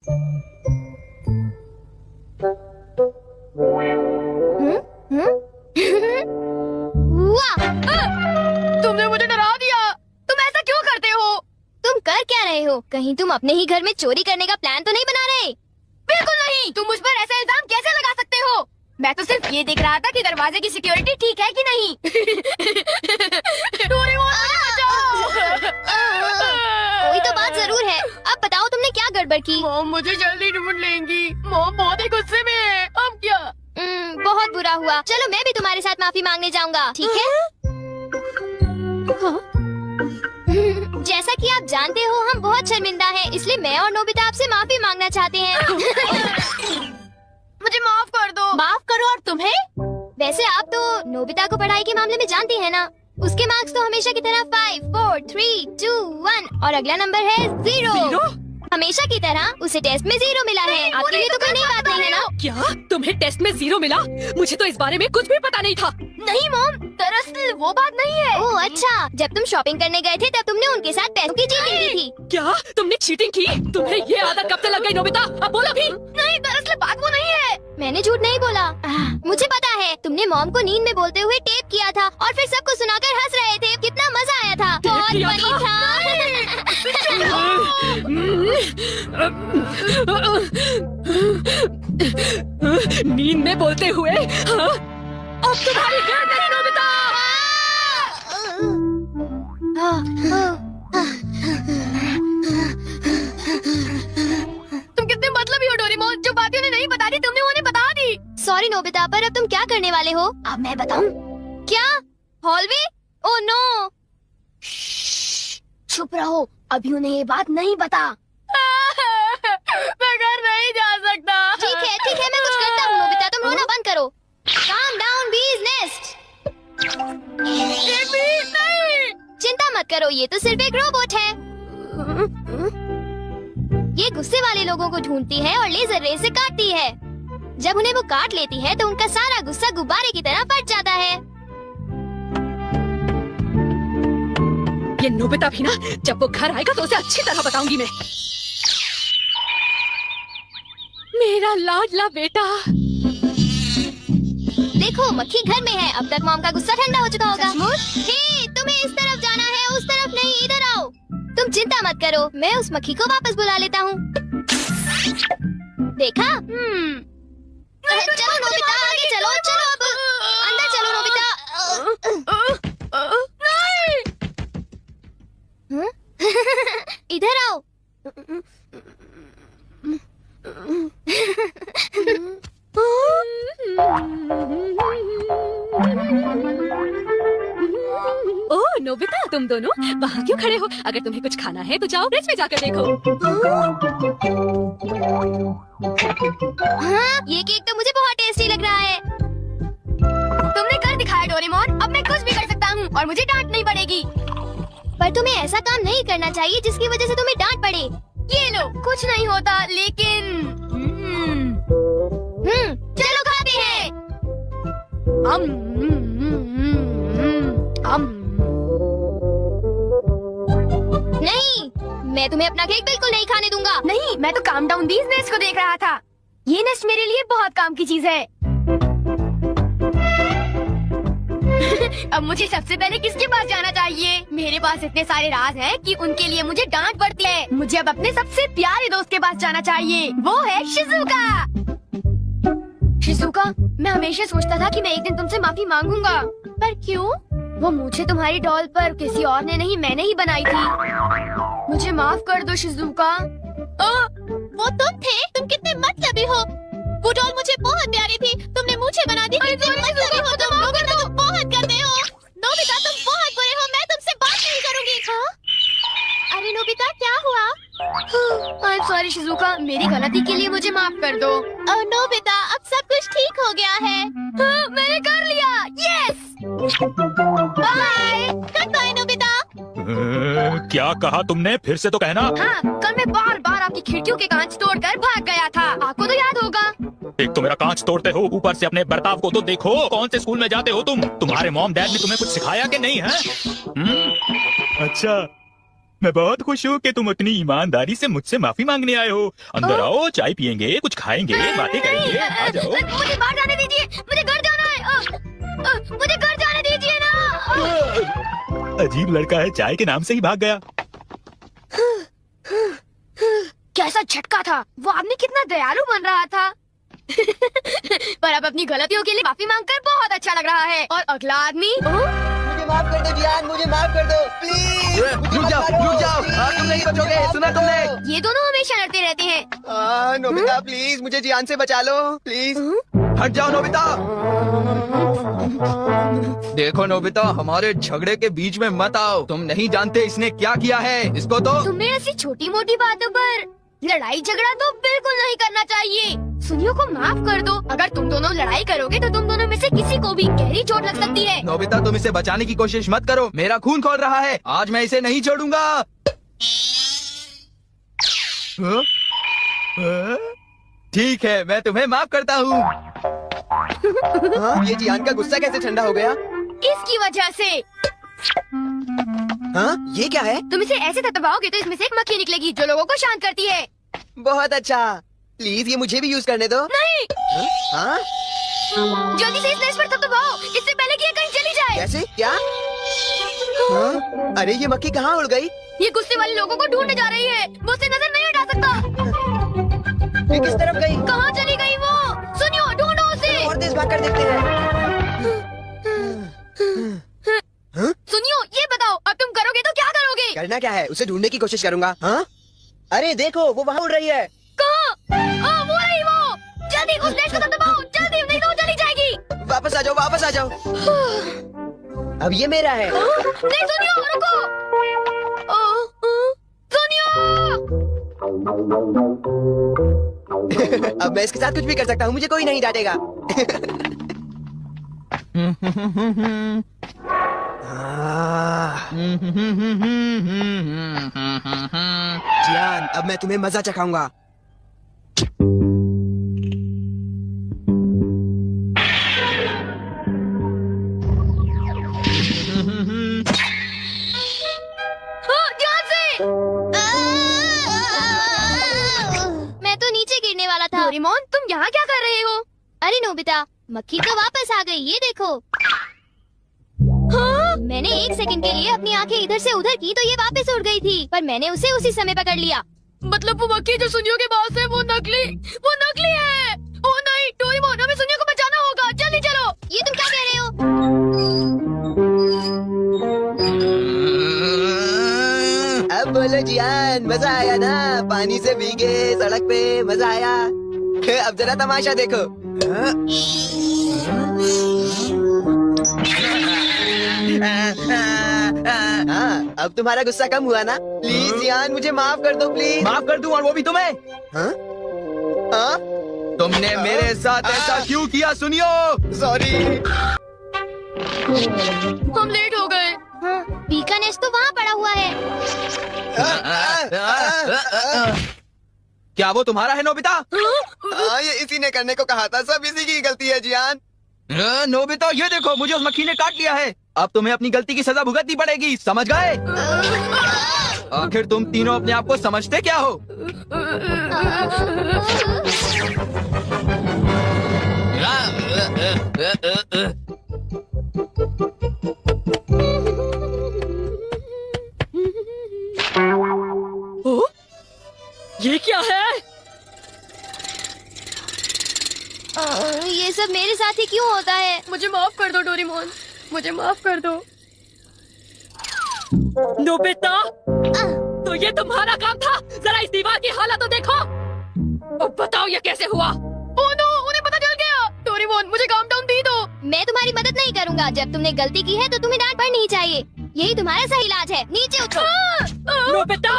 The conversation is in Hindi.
तुमने मुझे डरा दिया। तुम ऐसा क्यों करते हो? तुम कर क्या रहे हो? कहीं तुम अपने ही घर में चोरी करने का प्लान तो नहीं बना रहे? बिल्कुल नहीं। तुम मुझ पर ऐसा इल्जाम कैसे लगा सकते हो? मैं तो सिर्फ ये देख रहा था कि दरवाजे की सिक्योरिटी ठीक है कि नहीं। डोरेमोन, कोई तो बात जरूर है। अब बताओ तुमने क्या गड़बड़ की? मॉम मुझे जल्दी ढूंढ लेंगी। मॉम बहुत ही गुस्से में है। अब क्या? बहुत बुरा हुआ। चलो मैं भी तुम्हारे साथ माफी मांगने जाऊंगा, ठीक है? जैसा कि आप जानते हो हम बहुत शर्मिंदा हैं, इसलिए मैं और नोबिता आपसे माफी मांगना चाहते हैं। मुझे माफ कर दो। माफ करो और तुम्हें? वैसे आप तो नोबिता को पढ़ाई के मामले में जानती हैं ना? उसके मार्क्स तो हमेशा की तरह 5, 4, 3, 2, 1 और अगला नंबर है 0। हमेशा की तरह उसे टेस्ट में 0 मिला है। आपके लिए तो कोई नई बात नहीं है ना? क्या तुम्हें टेस्ट में 0 मिला? मुझे तो इस बारे में कुछ भी पता नहीं था। नहीं मॉम, दरअसल वो बात नहीं है। ओह अच्छा, जब तुम शॉपिंग करने गए थे तब तुमने उनके साथ पैसों की चीटिंग की थी। क्या तुमने चीटिंग की? तुम्हें ये आदत कब से लग गई नोबिता? अब बोलो भी। नहीं, दरअसल बात वो नहीं है। मैंने झूठ नहीं बोला। मुझे पता है, तुमने मॉम को नींद में बोलते हुए टेप किया था और फिर सबको सुनाकर हंस रहे थे। कितना मजा आया था। बहुत किया फनी था। नींद में बोलते हुए? हाँ? अब तुम्हारी गैर नहीं नोबिता। तुम कितने मतलबी हो डोरेमोन। जो बातें उन्हें नहीं बता दी तुमने उन्हें बता दी। सॉरी नोबिता, पर अब तुम क्या करने वाले हो? अब मैं बताऊं? क्या? हॉलवे? Oh no. चुप रहो, अभी उन्हें ये बात नहीं बता। मैं घर नहीं जा सकता। ठीक है, मैं कुछ करता हूँ। नोबिता तुम रोना बंद करो। Calm down, bee's nest। ये बीज नहीं। चिंता मत करो, ये तो सिर्फ एक रोबोट है। ये गुस्से वाले लोगों को ढूंढती है और लेजर रे से काटती है। जब उन्हें वो काट लेती है तो उनका सारा गुस्सा गुब्बारे की तरह फट जाता है। ये नोबिता भी ना, जब वो घर आएगा तो उसे अच्छी तरह बताऊंगी मैं। मेरा लाडला बेटा। देखो मक्खी घर में है। अब तक मॉम का गुस्सा ठंडा हो चुका होगा। हे, तुम्हें इस तरफ जाना है, उस तरफ नहीं, इधर आओ। तुम चिंता मत करो, मैं उस मक्खी को वापस बुला लेता हूँ। देखा? चलो नोबिता, आगे चलो। चलो अब अंदर चलो नोबिता। इधर आओ। ओह नोबिता, तुम दोनों वहाँ क्यों खड़े हो? अगर तुम्हें कुछ खाना है तो जाओ फ्रिज में जाकर देखो। हाँ, ये केक तो मुझे बहुत टेस्टी लग रहा है। तुमने कर दिखाया डोरेमोन। अब मैं कुछ भी कर सकता हूँ और मुझे डांट नहीं पड़ेगी। पर तुम्हें ऐसा काम नहीं करना चाहिए जिसकी वजह से तुम्हें डांट पड़े। ये लो, कुछ नहीं होता, लेकिन चलो खाते हैं। नहीं, मैं तुम्हें अपना केक बिल्कुल नहीं खाने दूंगा। नहीं, मैं तो काम डाउन बीज नेस्ट को देख रहा था। ये नेस्ट मेरे लिए बहुत काम की चीज है। अब मुझे सबसे पहले किसके पास जाना चाहिए? मेरे पास इतने सारे राज हैं कि उनके लिए मुझे डांट पड़ती है। मुझे अब अपने सबसे प्यारे दोस्त के पास जाना चाहिए। वो है शिजुका। शिजुका, मैं हमेशा सोचता था कि मैं एक दिन तुमसे माफी मांगूंगा, पर क्यों? वो मुझे तुम्हारी डॉल पर किसी और ने नहीं, मैंने ही बनाई थी। मुझे माफ कर दो शिजुका। वो तुम थे? तुम कितने मतलबी हो। वो डॉल मुझे बहुत प्यारी थी, तुमने मुझे बना दी। कितने मतलबी हो तुम। नोबिता तुम बहुत करते हो। नोबिता तुम बहुत बुरे हो, मैं तुमसे बात नहीं करूंगी। हाँ? अरे नोबिता क्या हुआ? I'm sorry शिजुका, मेरी गलती के लिए मुझे माफ कर दो। नोबिता अब सब कुछ ठीक हो गया है। हाँ, मैंने कर लिया। Yes. Bye. Good bye Nobita. क्या कहा तुमने? फिर से तो कहना। हाँ, कल मैं बार बार आपकी खिड़कियों के कांच तोड़कर भाग गया था। आपको तो याद होगा। एक तो मेरा कांच तोड़ते हो, ऊपर से अपने बर्ताव को तो देखो। कौन से स्कूल में जाते हो तुम? तुम्हारे मॉम डैड ने तुम्हें कुछ सिखाया कि नहीं है? अच्छा, मैं बहुत खुश हूँ कि तुम इतनी ईमानदारी से मुझसे माफी मांगने आए हो। अंदर आओ, चाय पियेंगे, कुछ खाएंगे, बातें करेंगे। आ जाओ। मुझे बाहर जाने दीजिए, मुझे घर जाना है। मुझे घर जाने दीजिए ना। अजीब लड़का है, चाय के नाम से ही भाग गया। कैसा झटका था। वो आदमी कितना दयालु बन रहा था। पर अब अपनी गलतियों के लिए माफी मांगकर बहुत अच्छा लग रहा है। और अगला आदमी मुझे माफ कर दो जियान, मुझे माफ कर दो प्लीज। रुक जाओ, तुम नहीं बचोगे, सुना तुमने? ये दोनों हमेशा लड़ते रहते हैं। नोबिता प्लीज मुझे जियान से बचा लो प्लीज। हट जाओ नोबिता। देखो नोबिता, हमारे झगड़े के बीच में मत आओ। तुम नहीं जानते इसने क्या किया है। इसको तो तुम्हें ऐसी छोटी मोटी बातों पर लड़ाई झगड़ा तो बिल्कुल नहीं करना चाहिए। सुनियो को माफ कर दो। अगर तुम दोनों लड़ाई करोगे तो तुम दोनों में से किसी को भी गहरी चोट लग सकती है। नोबिता तुम इसे बचाने की कोशिश मत करो, मेरा खून खौल रहा है। आज मैं इसे नहीं छोड़ूंगा। ठीक है, मैं तुम्हें माफ करता हूँ। ये जियान का गुस्सा कैसे ठंडा हो गया? इसकी वजह से। ये क्या है? तुम इसे ऐसे दबाओगे तो इसमें से एक मक्खी निकलेगी जो लोगों को शांत करती है। बहुत अच्छा, प्लीज ये मुझे भी यूज करने दो। नहीं, हाँ? जल्दी से इस स्लैश पर दबाओ, इससे पहले कि ये कहीं चली जाए। कैसे? क्या? अरे ये मक्खी कहाँ उड़ गई? ये गुस्से वाले लोगों को ढूंढने जा रही है। वो उससे नजर नहीं हटा सकता। ये किस तरफ गई? कहाँ चली गई वो? सुनियो, ढूंढो उसे। और तेज भाग कर देखते हैं। सुनियो, ये बताओ अब तुम करोगे तो क्या करोगे? करना क्या है? उसे ढूंढने की कोशिश करूंगा। हाँ? अरे देखो, वो वहाँ उड़ रही है। कहाँ? वो रही वो। जल्दी उस स्लैश को दबाओ, जल्दी, नहीं तो वो चली जाएगी। वापस आ जाओ, वापस आ जाओ। अब ये मेरा है। नहीं सुनियो, रुको। सुनियो। अब मैं इसके साथ कुछ भी कर सकता हूँ, मुझे कोई नहीं डांटेगा। जियान, अब मैं तुम्हें मजा चखाऊंगा। ध्यान से। मैं तो नीचे गिरने वाला था। डोरेमोन, तुम यहाँ क्या कर रहे हो? अरे नोबिता, मक्खी तो वापस आ गई, ये देखो। हाँ? मैंने 1 सेकंड के लिए अपनी आंखें इधर से उधर की तो ये वापस उड़ गई थी, पर मैंने उसे उसी समय पकड़ लिया। मतलब वो मक्खी जो सुनियो के पास है वो नकली है। ओ नहीं, डोरेमोन, हमें सुनियो को बचाना होगा। जल्दी चलो। ये तुम क्या कह रहे हो? अब बोलो जियान, मजा आया ना? पानी से भीगे सड़क पे, मजा आया। अब जरा तमाशा देखो। हाँ, अब तुम्हारा गुस्सा कम हुआ ना? प्लीज जियान, मुझे माफ कर दो प्लीज। माफ कर दूं, और वो भी तुम्हें? हाँ? हाँ? तुमने मेरे साथ ऐसा क्यों किया? सुनियो, सॉरी। हम लेट हो गए। पीका नेस्ट तो वहाँ पड़ा हुआ है। क्या वो तुम्हारा है नोबिता? ये इसी ने करने को कहा था, सब इसी की गलती है जियान। नोबिता ये देखो, मुझे उस मक्खी ने काट लिया है। अब तुम्हें अपनी गलती की सजा भुगतनी पड़ेगी, समझ गए? आखिर तुम तीनों अपने आप को समझते क्या हो? ये क्या है? ये सब मेरे साथ ही क्यों होता है? मुझे माफ कर दो डोरेमोन, मुझे माफ कर दो। नोबिता, तो ये तुम्हारा काम था? जरा इस दीवार की हालत तो देखो। अब बताओ ये कैसे हुआ? ओह नो, उन्हें पता चल गया। डोरेमोन, मुझे काम डाउन दी दो। मैं तुम्हारी मदद नहीं करूँगा। जब तुमने गलती की है तो तुम्हें डांट पड़नी चाहिए। यही तुम्हारा सही इलाज है। नीचे उतरो। नोबिता,